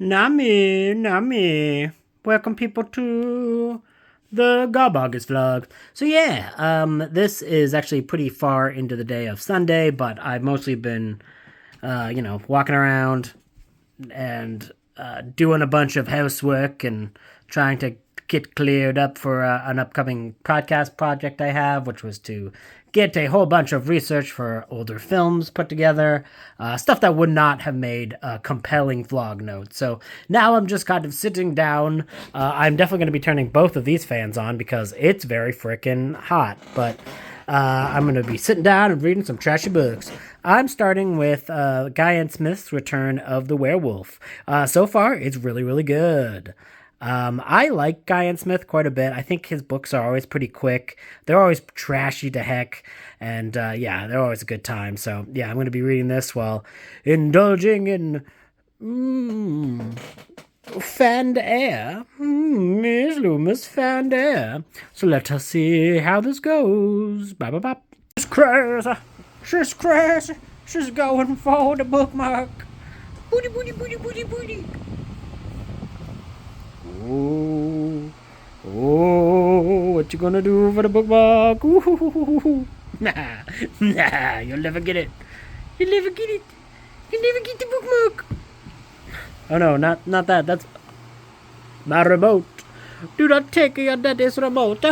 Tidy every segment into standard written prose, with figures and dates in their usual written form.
Nami, Nami. Welcome people to the Garboggers vlog. So yeah, this is actually pretty far into the day of Sunday, but I've mostly been, walking around and doing a bunch of housework and trying to get cleared up for an upcoming podcast project I have, which was to get a whole bunch of research for older films put together, stuff that would not have made a compelling vlog note. So now I'm just kind of sitting down. I'm definitely going to be turning both of these fans on because it's very freaking hot, but I'm going to be sitting down and reading some trashy books. I'm starting with Guy Smith's Return of the Werewolf. So far, it's really, really good. I like Guy Smith quite a bit. I think his books are always pretty quick. They're always trashy to heck. And they're always a good time. So yeah, I'm going to be reading this while indulging in fanned air. Miss Loomis, fanned air. So let us see how this goes. Bye bye bye. She's crazy. She's crazy. She's going for the bookmark. Booty, booty, booty, booty, booty. Oh, what you gonna do for the bookmark? Ooh, nah, you'll never get it. You'll never get it. You'll never get the bookmark. Oh no, not that. That's my remote. Do not take your daddy's remote.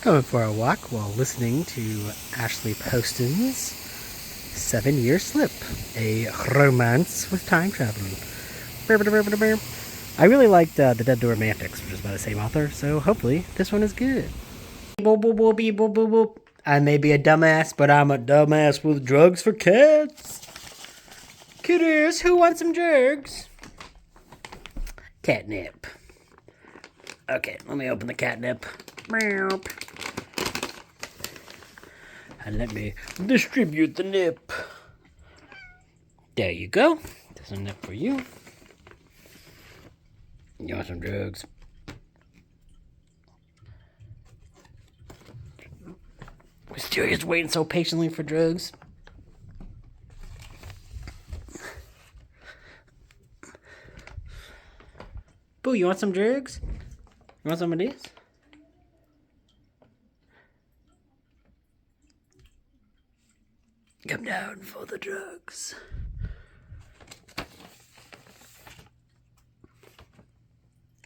Going for a walk while listening to Ashley Poston's 7-Year Slip, a romance with time traveling. I really liked The Dead to Romantics, which is by the same author, so hopefully this one is good. Boop, boop, boop, beep, boop, boop, boop. I may be a dumbass, but I'm a dumbass with drugs for cats. Kiddies, who wants some drugs? Catnip. Okay, let me open the catnip. And let me distribute the nip. There you go. There's a nip for you. You want some drugs? Mysterious waiting so patiently for drugs. Boo, you want some drugs? You want some of these? Come down for the drugs.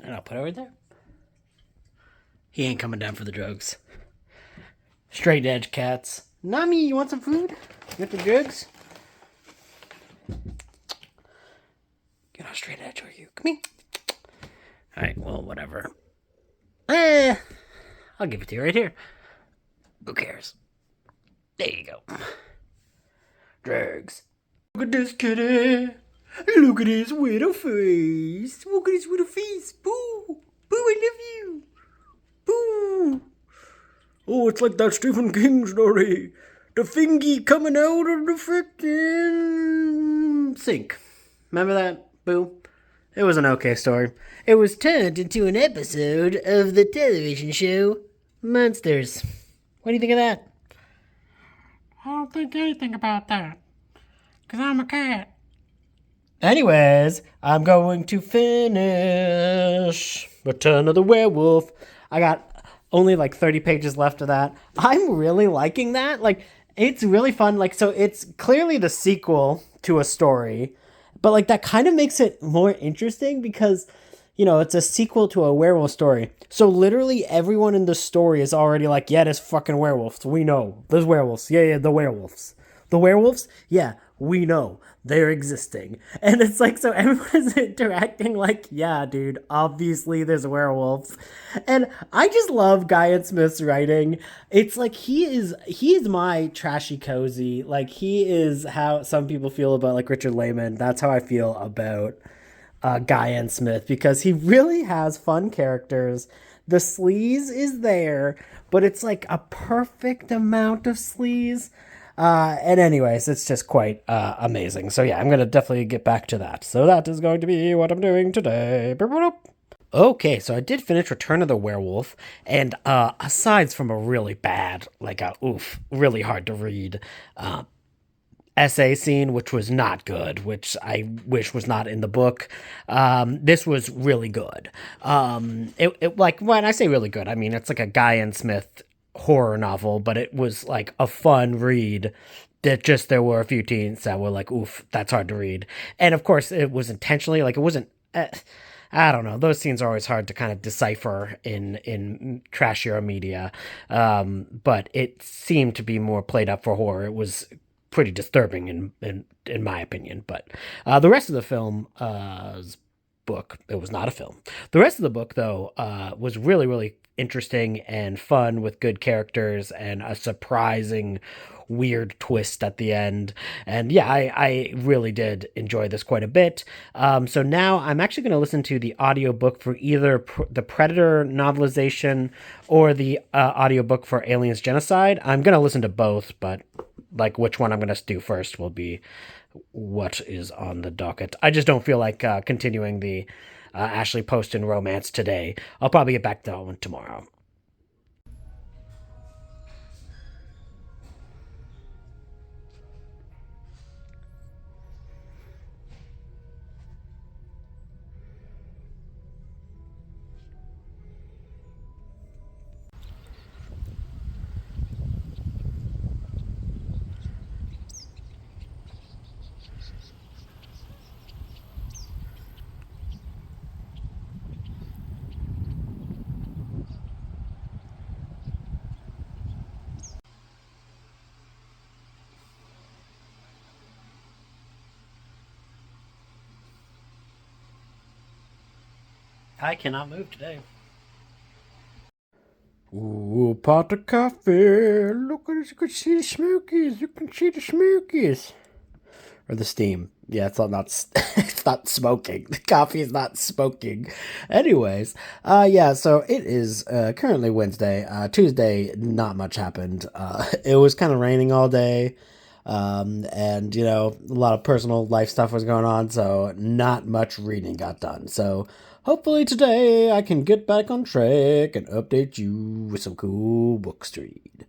And I'll put it right there. He ain't coming down for the drugs. Straight edge cats. Nami, you want some food? You want the drugs? You're not straight edge, are you? Come here. Alright, well, whatever. I'll give it to you right here. Who cares? There you go. Drugs. Look at this kitty. Look at his little face. Look at his little face. Boo. Boo, I love you. Boo. Oh, it's like that Stephen King story. The fingy coming out of the frickin' sink. Remember that? Boo. It was an okay story. It was turned into an episode of the television show Monsters. What do you think of that? I don't think anything about that. Because I'm a cat. Anyways, I'm going to finish Return of the Werewolf. I got only like 30 pages left of that. I'm really liking that. Like, it's really fun. Like, so it's clearly the sequel to a story, but like that kind of makes it more interesting because, you know, it's a sequel to a werewolf story. So literally everyone in the story is already like, yeah, there's fucking werewolves. We know. There's werewolves. Yeah, the werewolves. The werewolves? Yeah, we know. They're existing. And it's like, so everyone is interacting like, yeah, dude, obviously there's werewolves. And I just love Guy Smith's writing. It's like he is my trashy cozy. Like he is how some people feel about like Richard Lehman. That's how I feel about Guy Smith, because he really has fun characters. The sleaze is there, but it's like a perfect amount of sleaze. And anyways, it's just quite amazing. So yeah, I'm going to definitely get back to that. So that is going to be what I'm doing today. Okay, so I did finish Return of the Werewolf, and aside from a really bad, like a really hard to read uh, essay scene, which was not good, which I wish was not in the book. This was really good. Like when I say really good, I mean it's like a Guy Smith horror novel, but it was like a fun read. That just there were a few teens that were like, "Oof, that's hard to read," and of course it was intentionally like it wasn't. I don't know. Those scenes are always hard to kind of decipher in trashier media, but it seemed to be more played up for horror. It was pretty disturbing in my opinion. But the rest of the film book, it was not a film. The rest of the book though was really interesting and fun with good characters and a surprising weird twist at the end. And yeah, I really did enjoy this quite a bit. So now I'm actually going to listen to the audiobook for either the Predator novelization or the audiobook for Aliens Genocide. I'm going to listen to both, but like which one I'm going to do first will be what is on the docket. I just don't feel like continuing the Ashley Poston romance today. I'll probably get back to that one tomorrow. I cannot move today. Ooh, pot of coffee. Look at this. You can see the smokies. You can see the smokies. Or the steam. Yeah, it's not it's not smoking. The coffee is not smoking. Anyways, yeah, so it is currently Wednesday. Tuesday, not much happened. It was kind of raining all day. And a lot of personal life stuff was going on, so not much reading got done. So hopefully today I can get back on track and update you with some cool books to read.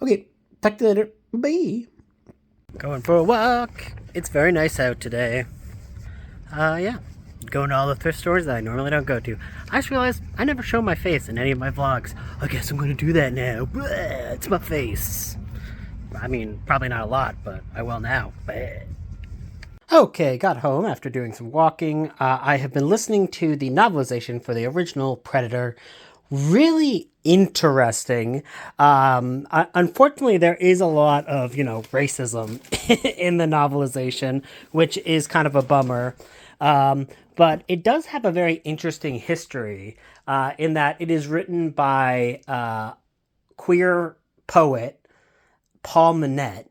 Okay, talk to you later. Bye. Going for a walk. It's very nice out today. Yeah. Going to all the thrift stores that I normally don't go to. I just realized I never show my face in any of my vlogs. I guess I'm going to do that now. Blah, it's my face. I mean, probably not a lot, but I will now. Blah. Okay, got home after doing some walking. I have been listening to the novelization for the original Predator. Really interesting. Unfortunately, there is a lot of, racism in the novelization, which is kind of a bummer. But it does have a very interesting history in that it is written by queer poet Paul Manette,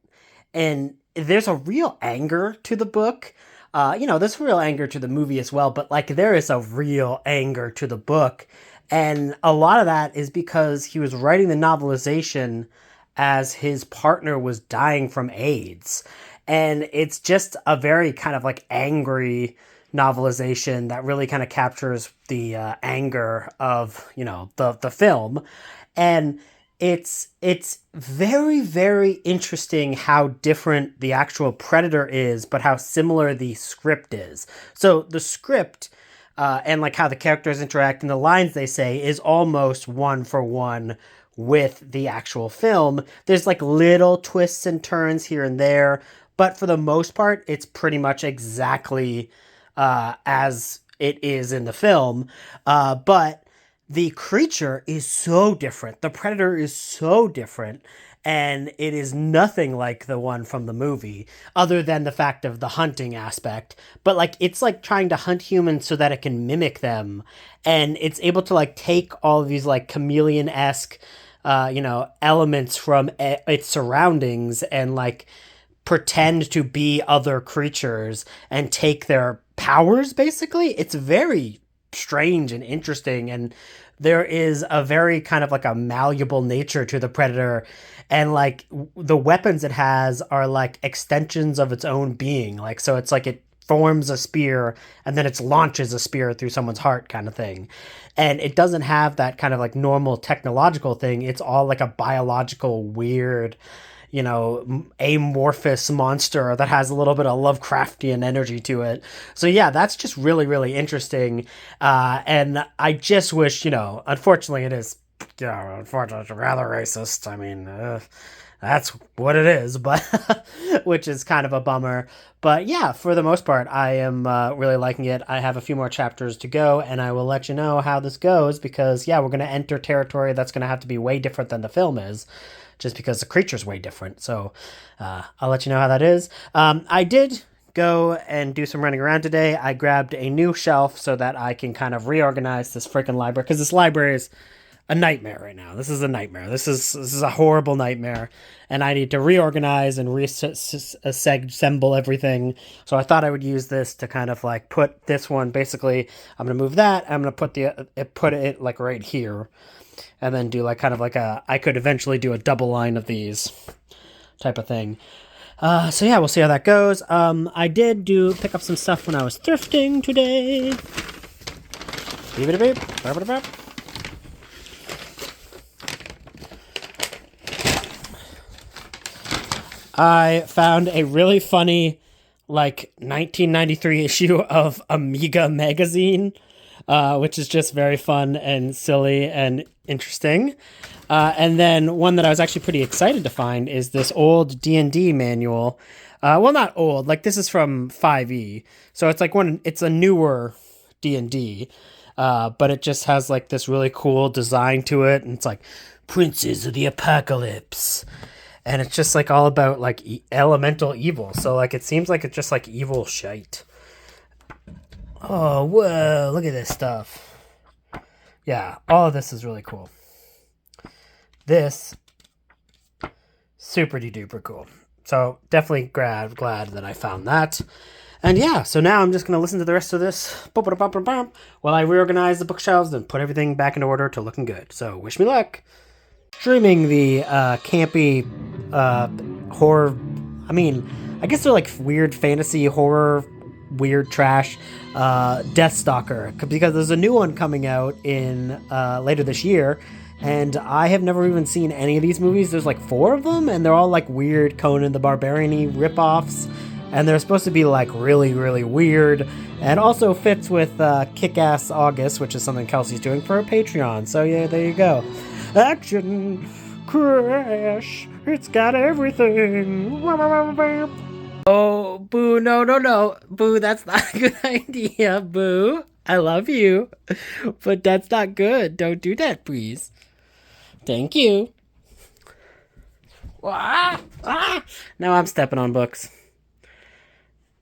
and there's a real anger to the book. There's real anger to the movie as well, but like there is a real anger to the book. And a lot of that is because he was writing the novelization as his partner was dying from AIDS. And it's just a very kind of like angry novelization that really kind of captures the anger of, the film. And it's very interesting how different the actual Predator is, but how similar the script is. So the script and like how the characters interact and the lines they say is almost one for one with the actual film. There's like little twists and turns here and there, but for the most part, it's pretty much exactly as it is in the film. But the creature is so different. The Predator is so different. And it is nothing like the one from the movie, other than the fact of the hunting aspect. But like it's like trying to hunt humans so that it can mimic them, and it's able to like take all of these like chameleon-esque, elements from its surroundings and like pretend to be other creatures and take their powers. Basically, it's very strange and interesting, and there is a very kind of like a malleable nature to the Predator, and like the weapons it has are like extensions of its own being. Like so it's like it forms a spear and then it launches a spear through someone's heart kind of thing. And it doesn't have that kind of like normal technological thing. It's all like a biological weird, amorphous monster that has a little bit of Lovecraftian energy to it. So yeah, that's just really, really interesting. And I just wish, unfortunately it is, unfortunately rather racist. I mean, that's what it is, but which is kind of a bummer. But yeah, for the most part, I am really liking it. I have a few more chapters to go, and I will let you know how this goes because, yeah, we're going to enter territory that's going to have to be way different than the film is, just because the creature's way different. So I'll let you know how that is. I did go and do some running around today. I grabbed a new shelf so that I can kind of reorganize this freaking library, because this library is a nightmare right now. This is a nightmare. This is a horrible nightmare, and I need to reorganize and reassemble everything. So I thought I would use this to kind of like put this one. Basically, I'm gonna move that. I'm gonna put it like right here, and then do like kind of like I could eventually do a double line of these type of thing. So yeah, we'll see how that goes. I did pick up some stuff when I was thrifting today. Beep it beep. I found a really funny, like, 1993 issue of Amiga magazine, which is just very fun and silly and interesting. And then one that I was actually pretty excited to find is this old D&D manual. Well, not old. Like, this is from 5e. So it's like it's a newer D&D. But it just has, like, this really cool design to it. And it's like, Princes of the Apocalypse. And it's just like all about like elemental evil. So like it seems like it's just like evil shite. Oh, whoa, look at this stuff. Yeah, all of this is really cool. This, super duper cool. So definitely glad that I found that. And yeah, so now I'm just going to listen to the rest of this while I reorganize the bookshelves and put everything back into order to looking good. So wish me luck. Streaming the campy horror, I mean, I guess they're like weird fantasy horror, weird trash, Death Stalker, because there's a new one coming out in later this year, and I have never even seen any of these movies. There's like 4 of them, and they're all like weird Conan the Barbarian-y ripoffs, and they're supposed to be like really, really weird, and also fits with Kick-Ass August, which is something Kelsey's doing for her Patreon. So yeah, there you go. Action, crash, it's got everything. Oh, Boo, no. Boo, that's not a good idea, Boo. I love you, but that's not good. Don't do that, please. Thank you. Now I'm stepping on books.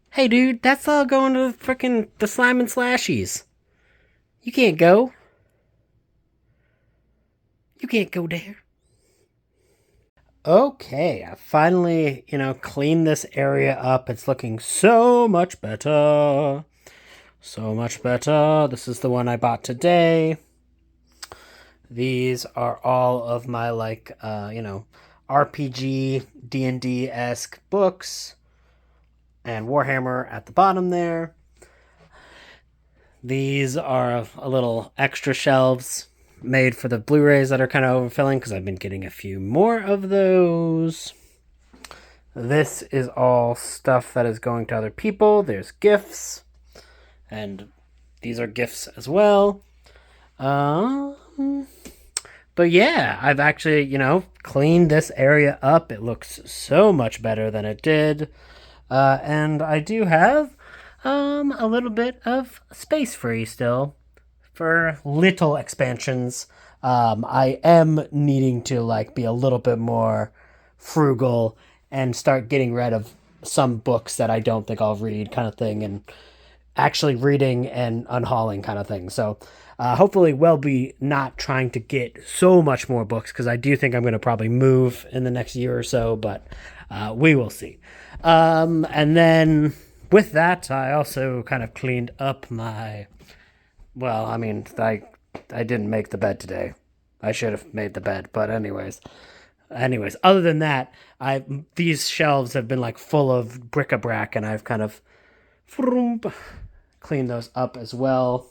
Hey, dude, that's all going to frickin' the Slime and Slashies. You can't go. You can't go there. Okay, I finally, cleaned this area up. It's looking so much better. So much better. This is the one I bought today. These are all of my, RPG, D&D-esque books. And Warhammer at the bottom there. These are a little extra shelves made for the Blu-rays that are kind of overfilling because I've been getting a few more of those. This is all stuff that is going to other people. There's gifts, and these are gifts as well. But yeah, I've actually, cleaned this area up. It looks so much better than it did. And I do have a little bit of space free still for little expansions. I am needing to be a little bit more frugal and start getting rid of some books that I don't think I'll read kind of thing, and actually reading and unhauling kind of thing. So hopefully we'll be not trying to get so much more books, because I do think I'm going to probably move in the next year or so, but we will see. And then with that, I also kind of cleaned up my... Well, I mean, I didn't make the bed today. I should have made the bed, but anyways, other than that, these shelves have been full of bric-a-brac, and I've kind of Clean those up as well.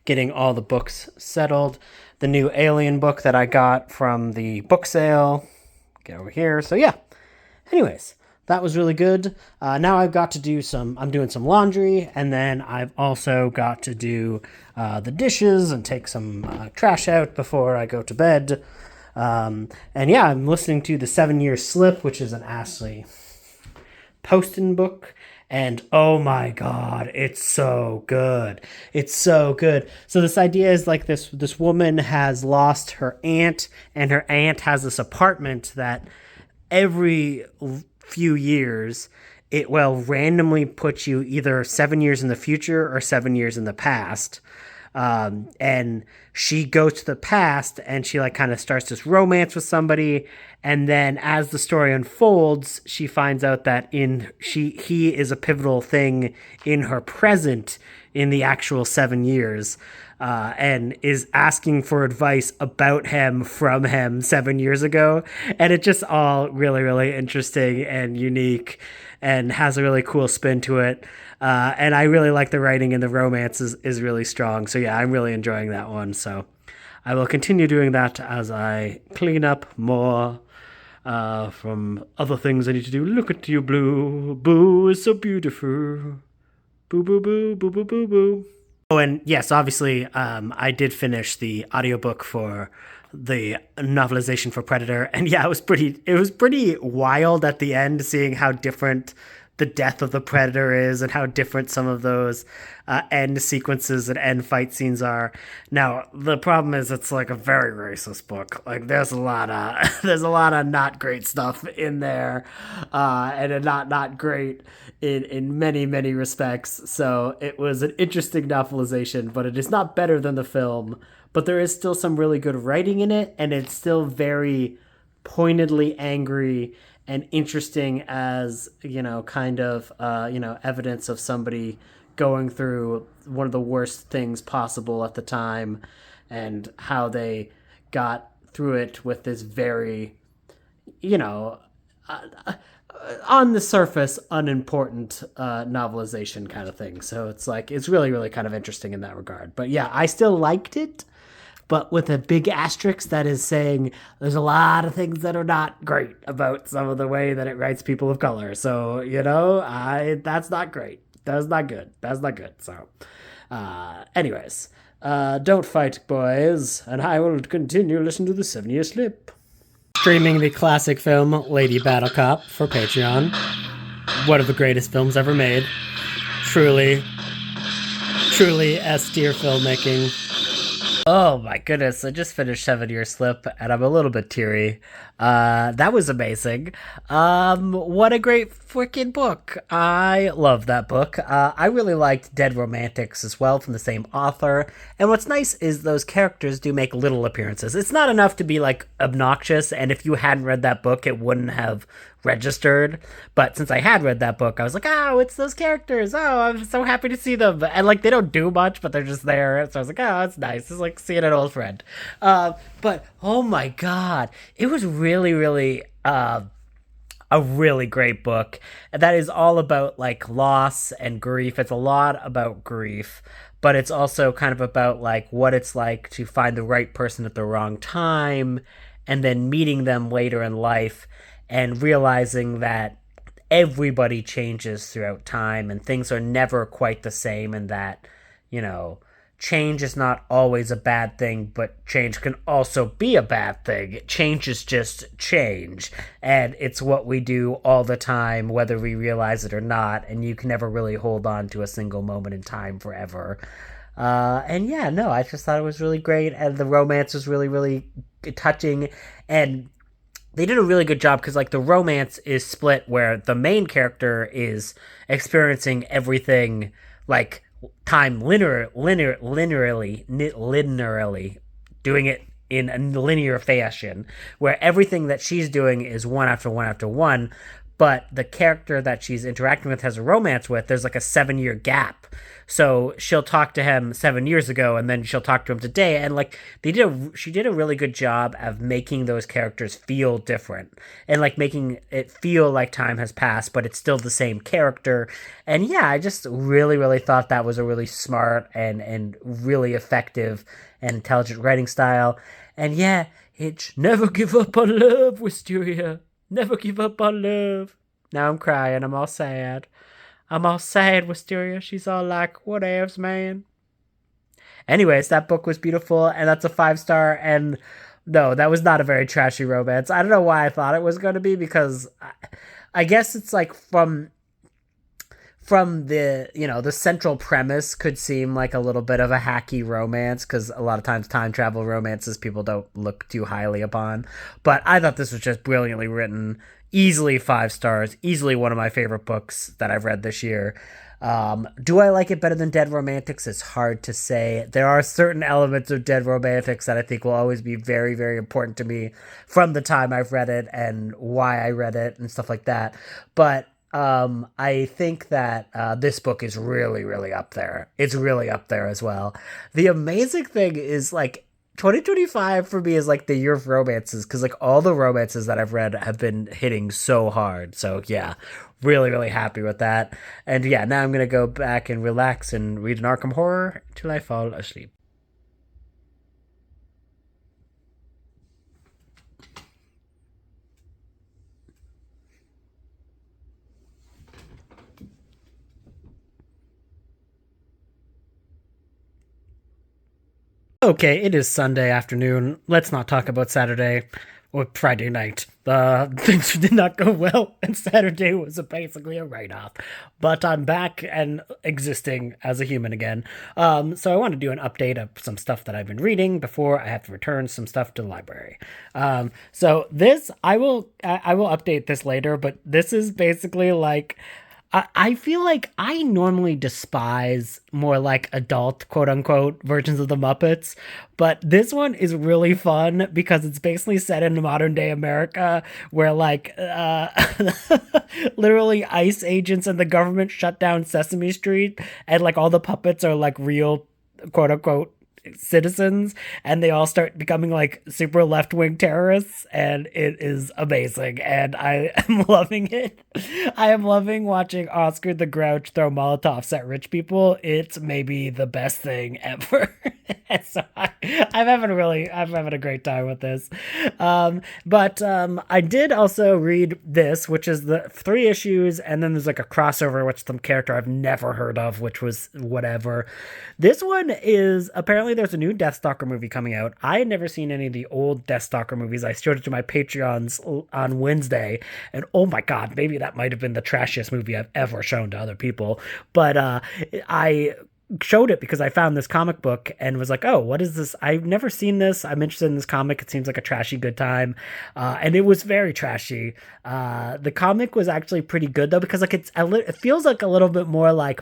Getting all the books settled. The new Alien book that I got from the book sale. Get over here. So yeah. Anyways, that was really good. Now I've got to do I'm doing some laundry, and then I've also got to do the dishes and take some trash out before I go to bed. And yeah, I'm listening to The 7-Year Slip, which is an Ashley Poston book. And oh my god, it's so good. It's so good. So this idea is like this woman has lost her aunt, and her aunt has this apartment that every few years it will randomly put you either 7 years in the future or 7 years in the past. And she goes to the past and she like kind of starts this romance with somebody, and then as the story unfolds she finds out that he is a pivotal thing in her present in the actual 7 years, and is asking for advice about him from him 7 years ago. And it's just all really, really interesting and unique and has a really cool spin to it. And I really like the writing, and the romance is really strong. So yeah, I'm really enjoying that one. So I will continue doing that as I clean up more from other things I need to do. Look at you, Blue. Boo is so beautiful. Boo, boo, boo, boo, boo, boo, boo. Oh, and yes, obviously, I did finish the audiobook for the novelization for Predator, and yeah, it was pretty wild at the end, seeing how different the death of the Predator is and how different some of those end sequences and end fight scenes are. Now, the problem is it's like a very racist book. Like there's a lot of not great stuff in there, and not great in many, many respects. So it was an interesting novelization, but it is not better than the film. But there is still some really good writing in it, and it's still very pointedly angry and interesting as, kind of, evidence of somebody going through one of the worst things possible at the time, and how they got through it with this very, on the surface, unimportant novelization kind of thing. So it's really, really kind of interesting in that regard. But yeah, I still liked it, but with a big asterisk that is saying there's a lot of things that are not great about some of the way that it writes people of color. So, that's not great. That's not good. That's not good. So, anyways, don't fight, boys, and I will continue listening to the 7-Year Slip. Streaming the classic film Lady Battle Cop for Patreon. One of the greatest films ever made. Truly S-tier filmmaking. Oh my goodness, I just finished 7-Year Slip and I'm a little bit teary. That was amazing. What a great freaking book. I love that book. I really liked Dead Romantics as well, from the same author. And what's nice is those characters do make little appearances. It's not enough to be like obnoxious, and if you hadn't read that book, it wouldn't have registered. But since I had read that book, I was like, oh, it's those characters. Oh, I'm so happy to see them. And like, they don't do much, but they're just there. So I was like, oh, it's nice. It's like seeing an old friend. But oh my god, it was really, really a really great book that is all about like loss and grief. It's a lot about grief, but it's also kind of about like what it's like to find the right person at the wrong time, and then meeting them later in life and realizing that everybody changes throughout time and things are never quite the same, and that, change is not always a bad thing, but change can also be a bad thing. Change is just change, and it's what we do all the time, whether we realize it or not, and you can never really hold on to a single moment in time forever. And yeah, no, I just thought it was really great, and the romance was really, really touching, and they did a really good job because like the romance is split where the main character is experiencing everything like time linearly doing it in a linear fashion, where everything that she's doing is one after one after one, but the character that she's interacting with has a romance with, there's like a 7 year gap. So she'll talk to him 7 years ago, and then she'll talk to him today, and like she did a really good job of making those characters feel different, and like making it feel like time has passed, but it's still the same character. And yeah, I just really thought that was a really smart and really effective and intelligent writing style. And yeah, it's never give up on love, Wisteria. Never give up on love. Now I'm crying. I'm all sad. I'm all sad, Wisteria. She's all like, whatevs, man. Anyways, that book was beautiful, and that's a 5 star. And no, that was not a very trashy romance. I don't know why I thought it was going to be, because I guess it's like from the, the central premise could seem like a little bit of a hacky romance, because a lot of times time travel romances people don't look too highly upon. But I thought this was just brilliantly written, easily 5 stars, easily one of my favorite books that I've read this year. Do I like it better than Dead Romantics? It's hard to say. There are certain elements of Dead Romantics that I think will always be very important to me from the time I've read it and why I read it and stuff like that. But I think that this book is really up there. It's really up there as well. The amazing thing is, like, 2025 for me is like the year of romances, because like all the romances that I've read have been hitting so hard. So yeah, really happy with that. And yeah, now I'm gonna go back and relax and read an Arkham Horror till I fall asleep. Okay, it is Sunday afternoon. Let's not talk about Saturday or Friday night. Things did not go well, and Saturday was basically a write-off. But I'm back and existing as a human again. So I want to do an update of some stuff that I've been reading before I have to return some stuff to the library. So this I will update this later, but this is basically like, I feel like I normally despise more like adult, quote unquote, versions of the Muppets, but this one is really fun because it's basically set in modern day America, where like literally ICE agents and the government shut down Sesame Street, and like all the puppets are like real, quote unquote, citizens, and they all start becoming like super left-wing terrorists, and it is amazing, and I am loving it. I am loving watching Oscar the Grouch throw molotovs at rich people. It's maybe the best thing ever. So I'm having a great time with this. But I did also read this, which is the 3 issues, and then there's like a crossover with some character I've never heard of, which was whatever. This one is, apparently there's a new Deathstalker movie coming out. I had never seen any of the old Deathstalker movies. I showed it to my Patreons on Wednesday, and oh my god, maybe that might have been the trashiest movie I've ever shown to other people. But I showed it because I found this comic book and was like, oh, what is this? I've never seen this. I'm interested in this comic. It seems like a trashy good time. And it was very trashy. The comic was actually pretty good though, because like it feels like a little bit more like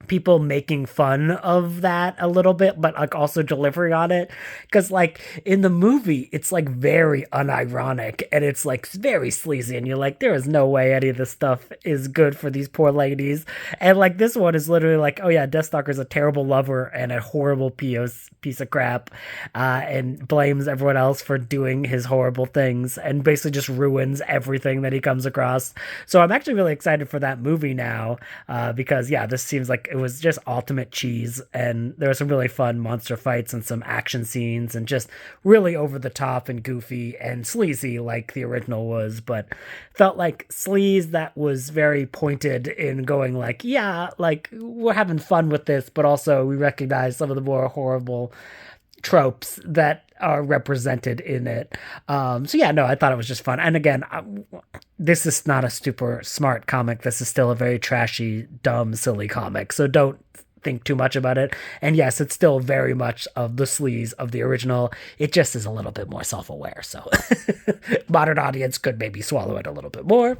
people making fun of that a little bit, but like also delivering on it, because like in the movie it's like very unironic and it's like very sleazy, and you're like, there is no way any of this stuff is good for these poor ladies. And like this one is literally like, oh yeah, Deathstalker's a terrible lover and a horrible piece of crap, and blames everyone else for doing his horrible things, and basically just ruins everything that he comes across. So I'm actually really excited for that movie now, because yeah, this seems like it was just ultimate cheese, and there were some really fun monster fights and some action scenes, and just really over the top and goofy and sleazy like the original was, but felt like sleaze that was very pointed in going like, yeah, like we're having fun with this, but also we recognize some of the more horrible tropes that are represented in it. So yeah, no, I thought it was just fun. And again, this is not a super smart comic. This is still a very trashy, dumb, silly comic. So don't think too much about it. And yes, it's still very much of the sleaze of the original. It just is a little bit more self-aware. So modern audience could maybe swallow it a little bit more.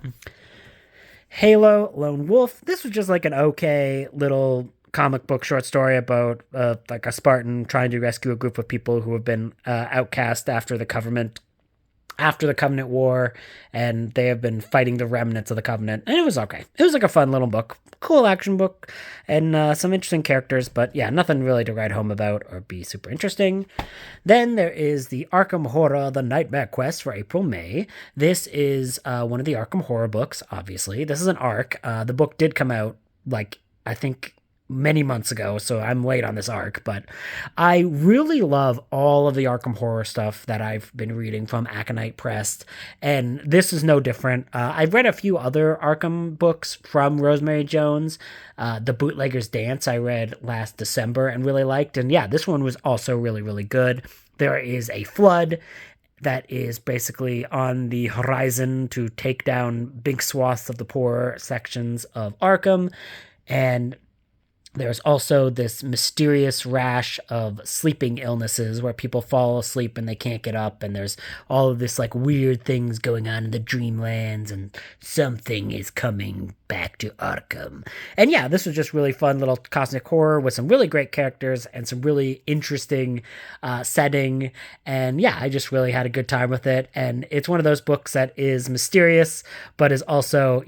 Halo Lone Wolf. This was just like an okay little comic book short story about like a Spartan trying to rescue a group of people who have been outcast after the government after the Covenant War, and they have been fighting the remnants of the Covenant. And it was okay. It was like a fun little book, cool action book, and some interesting characters. But yeah, nothing really to write home about or be super interesting. Then there is the Arkham Horror: The Nightmare Quest for April-May. This is one of the Arkham Horror books. Obviously, this is an arc. The book did come out like I think many months ago, so I'm late on this arc, but I really love all of the Arkham Horror stuff that I've been reading from Aconite Press, and this is no different. I've read a few other Arkham books from Rosemary Jones. The Bootlegger's Dance I read last December and really liked, and yeah, this one was also really, really good. There is a flood that is basically on the horizon to take down big swaths of the poorer sections of Arkham, and there's also this mysterious rash of sleeping illnesses where people fall asleep and they can't get up, and there's all of this like weird things going on in the dreamlands, and something is coming back to Arkham. And yeah, this was just really fun little cosmic horror with some really great characters and some really interesting setting. And yeah, I just really had a good time with it. And it's one of those books that is mysterious, but is also,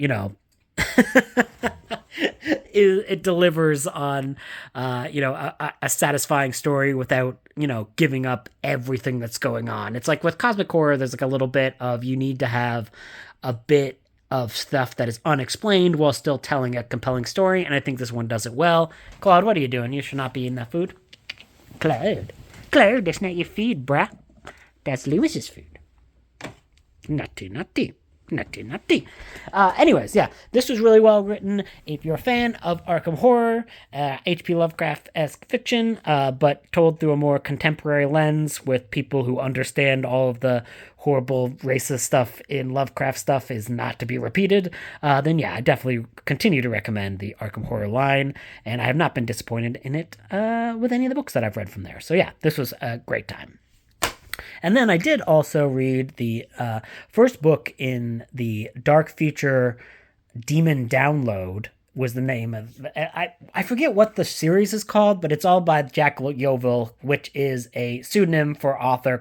it delivers on a satisfying story without giving up everything that's going on. It's like with cosmic horror, there's like a little bit of, you need to have a bit of stuff that is unexplained while still telling a compelling story, and I think this one does it well. Claude, what are you doing? You should not be eating that food. Claude, that's not your food, bruh. That's Lewis's food. Nutty. Anyways, yeah, this was really well written. If you're a fan of Arkham Horror, H.P. Lovecraft-esque fiction, but told through a more contemporary lens with people who understand all of the horrible racist stuff in Lovecraft stuff is not to be repeated, then yeah, I definitely continue to recommend the Arkham Horror line, and I have not been disappointed in it with any of the books that I've read from there. So yeah, this was a great time. And then I did also read the first book in the Dark Future Demon Download was the name of. I forget what the series is called, but it's all by Jack Yeovil, which is a pseudonym for author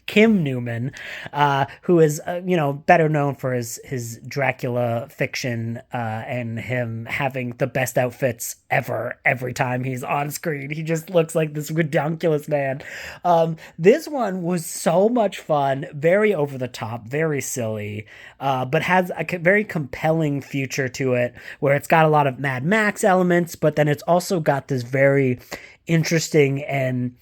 Kim Newman, who is, better known for his Dracula fiction, and him having the best outfits ever every time he's on screen. He just looks like this ridiculous man. This one was so much fun, very over the top, very silly, but has a very compelling future to it, where it's got a lot of Mad Max elements, but then it's also got this very interesting and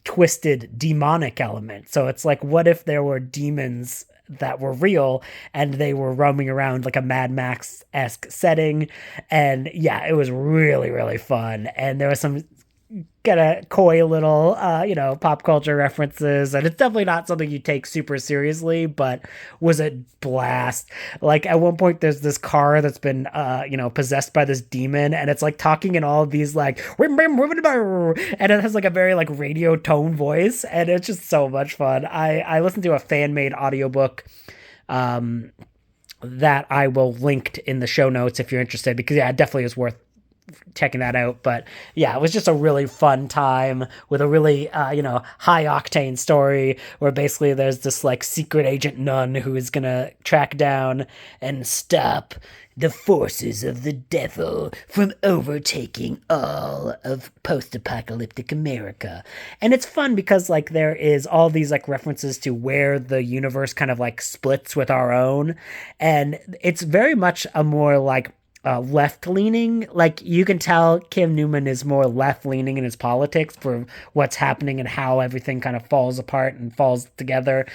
twisted demonic element. So it's like, what if there were demons that were real and they were roaming around like a Mad Max-esque setting? And yeah, it was really, really fun. And there was some kind of coy little, pop culture references. And it's definitely not something you take super seriously, but was a blast. Like at one point, there's this car that's been, possessed by this demon, and it's like talking in all of these like, and it has like a very like radio tone voice, and it's just so much fun. I listened to a fan-made audiobook, that I will link in the show notes if you're interested, because yeah, it definitely is worth checking that out. But yeah, it was just a really fun time with a really high octane story where basically there's this like secret agent nun who is gonna track down and stop the forces of the devil from overtaking all of post-apocalyptic America. And it's fun because like there is all these like references to where the universe kind of like splits with our own, and it's very much a more like left-leaning. Like you can tell Kim Newman is more left-leaning in his politics for what's happening and how everything kind of falls apart and falls together.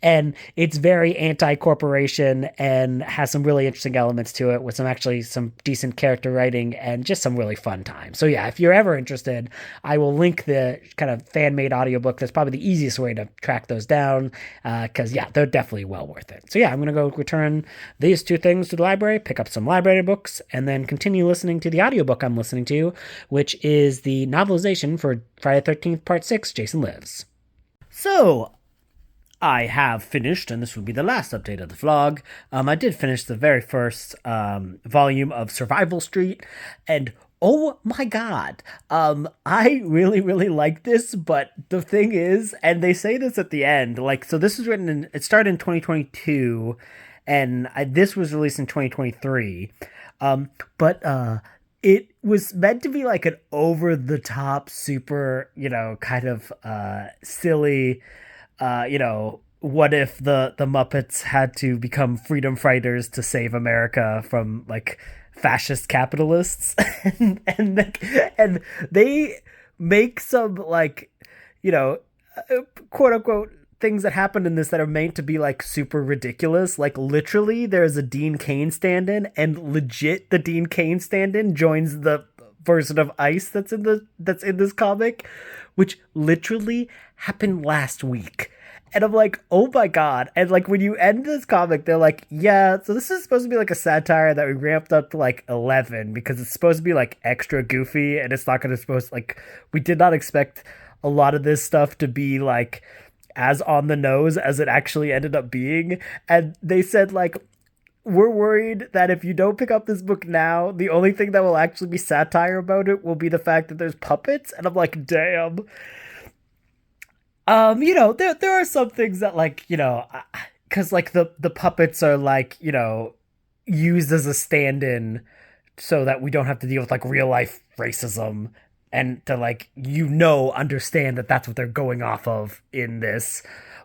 And it's very anti-corporation and has some really interesting elements to it with some decent character writing and just some really fun time. So yeah, if you're ever interested, I will link the kind of fan-made audiobook. That's probably the easiest way to track those down, because yeah, they're definitely well worth it. So yeah, I'm going to go return these two things to the library, pick up some library books, and then continue listening to the audiobook I'm listening to, which is the novelization for Friday the 13th Part 6, Jason Lives. So, I have finished, and this will be the last update of the vlog. I did finish the very first volume of Survival Street, and Oh my god. I really really like this, but the thing is, and they say this at the end, like so this was written in it started in 2022 and this was released in 2023. But it was meant to be like an over the top super, kind of silly what if the Muppets had to become freedom fighters to save America from like fascist capitalists, and they make some like you know quote unquote things that happen in this that are meant to be like super ridiculous. Like literally, there's a Dean Cain stand-in, and legit, the Dean Cain stand-in joins the version of Ice that's in this comic, which literally happened last week. And I'm like, oh my god. And like when you end this comic, they're like, yeah, so this is supposed to be like a satire that we ramped up to like 11 because it's supposed to be like extra goofy and it's not going to supposed like we did not expect a lot of this stuff to be like as on the nose as it actually ended up being. And they said like we're worried that if you don't pick up this book now, the only thing that will actually be satire about it will be the fact that there's puppets. And I'm like, damn. There are some things that like, because like the puppets are like, used as a stand-in so that we don't have to deal with like real life racism and to like understand that that's what they're going off of in this.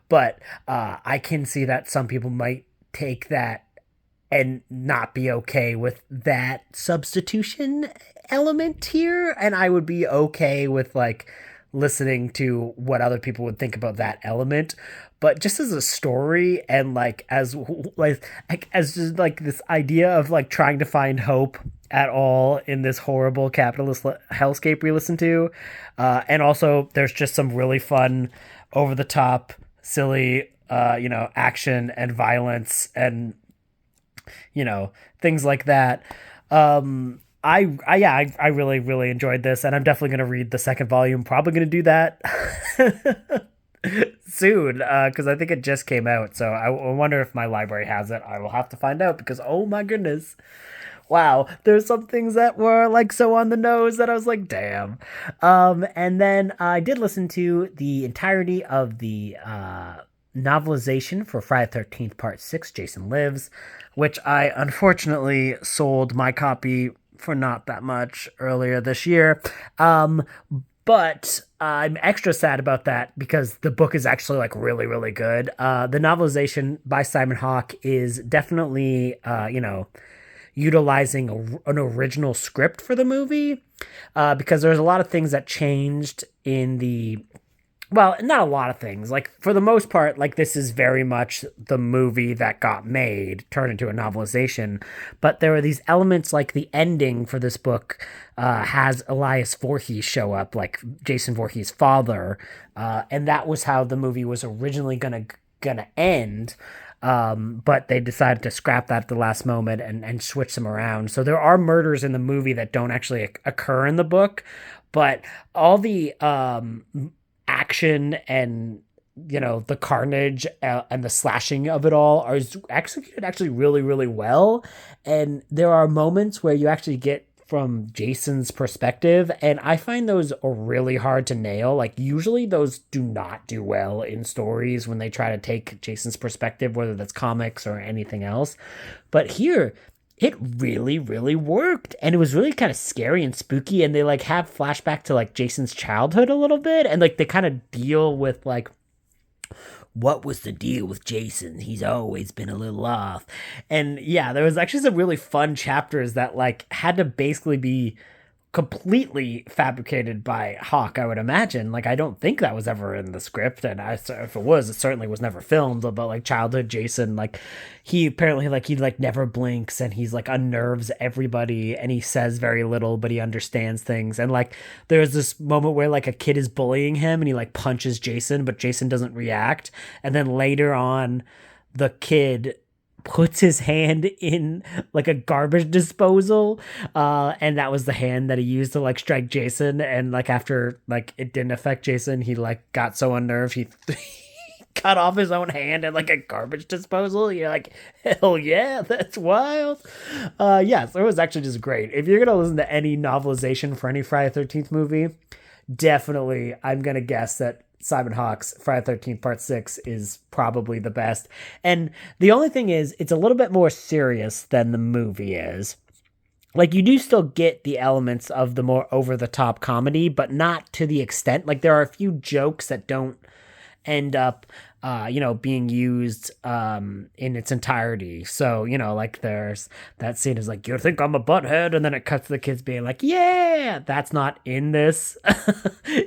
But I can see that some people might take that and not be okay with that substitution element here, and I would be okay with like listening to what other people would think about that element. But just as a story and like as just like this idea of like trying to find hope at all in this horrible capitalist hellscape we listen to, and also there's just some really fun, over the top, silly, action and violence and things like that. I really really enjoyed this, and I'm definitely going to read the second volume. Probably going to do that soon because I think it just came out. So I wonder if my library has it. I will have to find out because oh my goodness, wow, there's some things that were like so on the nose that I was like, damn. And then I did listen to the entirety of the novelization for Friday the 13th Part 6, Jason Lives, which I unfortunately sold my copy for not that much earlier this year. But I'm extra sad about that because the book is actually like really, really good. The novelization by Simon Hawke is definitely, utilizing an original script for the movie because there's a lot of things that changed in the well, not a lot of things. Like for the most part, like this is very much the movie that got made, turned into a novelization. But there are these elements, like the ending for this book has Elias Voorhees show up, like Jason Voorhees' father, and that was how the movie was originally gonna end. But they decided to scrap that at the last moment and switch them around. So there are murders in the movie that don't actually occur in the book, but all the action and the carnage and the slashing of it all are executed actually really really well, and there are moments where you actually get from Jason's perspective, and I find those are really hard to nail. Like usually those do not do well in stories when they try to take Jason's perspective, whether that's comics or anything else, but here it really really worked, and it was really kind of scary and spooky, and they like have flashback to like Jason's childhood a little bit, and like they kind of deal with like what was the deal with Jason? He's always been a little off. And yeah, there was actually some really fun chapters that like had to basically be completely fabricated by Hawk, I would imagine. Like, I don't think that was ever in the script, and if it was, it certainly was never filmed. About like childhood Jason, like he apparently like he like never blinks, and he's like unnerves everybody, and he says very little, but he understands things. And like there's this moment where like a kid is bullying him, and he like punches Jason, but Jason doesn't react. And then later on, the kid puts his hand in like a garbage disposal, and that was the hand that he used to like strike Jason. And like after like it didn't affect Jason, he like got so unnerved he cut off his own hand at like a garbage disposal. You're like, hell yeah, that's wild. Yeah, so it was actually just great. If you're gonna listen to any novelization for any Friday 13th movie, definitely I'm gonna guess that Simon Hawke's Friday 13th Part 6 is probably the best. And the only thing is, it's a little bit more serious than the movie is. Like, you do still get the elements of the more over the top comedy, but not to the extent. Like, there are a few jokes that don't end up being used in its entirety. So, like there's that scene is like, you think I'm a butthead, and then it cuts to the kids being like, yeah, that's not in this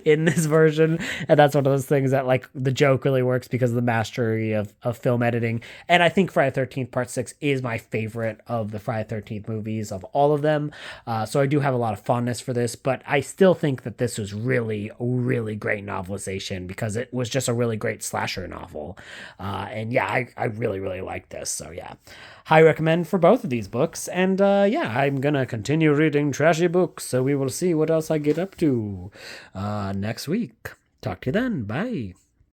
in this version. And that's one of those things that like the joke really works because of the mastery of film editing. And I think Friday 13th Part 6 is my favorite of the Friday 13th movies of all of them. So I do have a lot of fondness for this, but I still think that this was really, really great novelization because it was just a really great slasher novel. And yeah, I really, really like this. So yeah, high recommend for both of these books. And yeah, I'm going to continue reading trashy books. So we will see what else I get up to next week. Talk to you then. Bye.